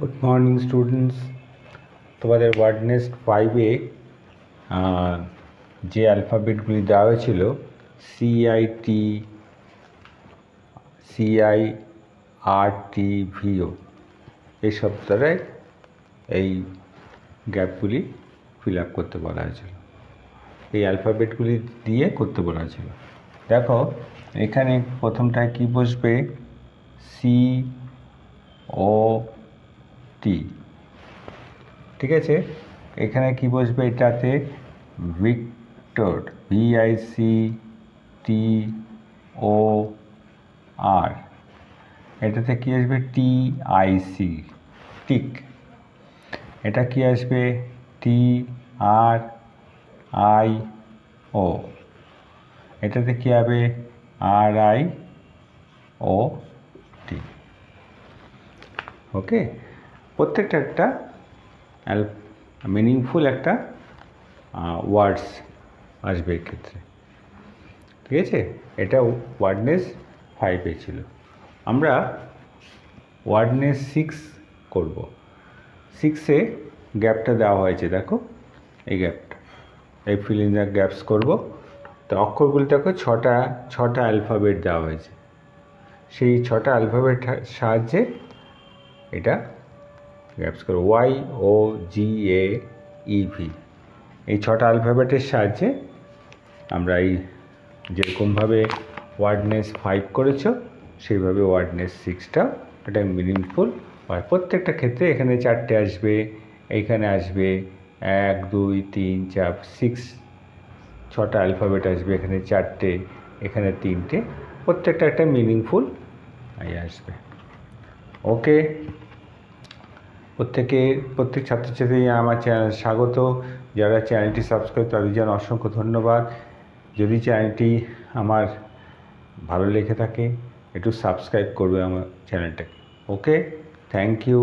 Good morning students. তোমাদের word nest 5-এ যে অ্যালফাবেটগুলি দেওয়া হয়েছিল CIRTVO এই সপ্তাহে এই গ্যাপগুলি ফিল আপ করতে বলা হয়েছিল, এই অ্যালফাবেটগুলি দিয়ে করতে বলা হয়েছিল। দেখো এখানে প্রথমটায় কি বসবে, COT, ঠিক আছে। এখানে কি বসবে, এটাতে ভিক্টর, VICTOR, এটাতে কি আসবে, TIC, টিক। এটা কি আসবে, TRIO, এটাতে কি হবে, RIOT। ওকে, প্রত্যেকটা একটা মিনিংফুল একটা ওয়ার্ডস আসবে এক্ষেত্রে, ঠিক আছে। এটা ওয়ার্ডনেস 5-এ ছিল। আমরা ওয়ার্ডনেস 6 করব। 6-এ গ্যাপটা দেওয়া হয়েছে, দেখো এই গ্যাপটা, এই ফিল ইন দ্য গ্যাপস করবো। তো অক্ষরগুলি দেখো ছটা অ্যালফাবেট দেওয়া হয়েছে, সেই 6টা অ্যালফাবেট সাহায্যে এটা গ্যাপস করবো। YOGAEV, এই 6টা অ্যালফাবেটের সাহায্যে আমরা এই যেরকমভাবে ওয়ার্ডনেস 5 করেছো সেইভাবে ওয়ার্ডনেস 6টা এটা মিনিংফুল হয়। প্রত্যেকটা ক্ষেত্রে এখানে 4টে আসবে, এইখানে আসবে 1 2 3 4 6, 6টা অ্যালফাবেট আসবে, এখানে 4টে, এখানে 3টে, প্রত্যেকটা একটা মিনিংফুল আসবে। ওকে, প্রত্যেক ছাত্রছাত্রী আমার চ্যানেল স্বাগত। যারা চ্যানেলটি সাবস্ক্রাইব তাদের জন্য অসংখ্য ধন্যবাদ। যদি চ্যানেলটি আমার ভালো লেগে থাকে একটু সাবস্ক্রাইব করবে আমার চ্যানেলটাকে। ওকে, থ্যাংক ইউ।